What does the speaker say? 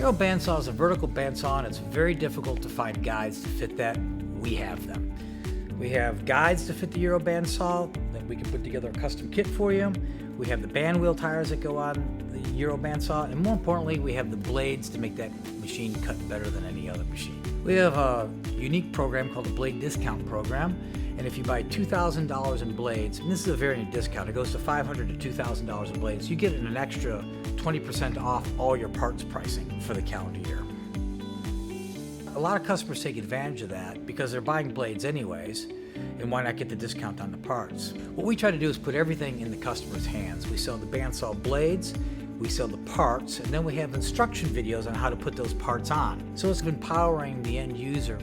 Euro bandsaw is a vertical bandsaw and it's very difficult to find guides to fit that. We have them. We have guides to fit the Euro bandsaw that we can put together a custom kit for you. We have the band wheel tires that go on the Euro bandsaw, and more importantly, we have the blades to make that machine cut better than any other machine. We have a unique program called the Blade Discount Program, and if you buy $2,000 in blades, and this is a variant discount, it goes to $500 to $2,000 in blades, you get an extra 20% off all your parts pricing for the calendar year. A lot of customers take advantage of that because they're buying blades anyways, and why not get the discount on the parts? What we try to do is put everything in the customer's hands. We sell the bandsaw blades, we sell the parts, and then we have instruction videos on how to put those parts on. So it's empowering the end user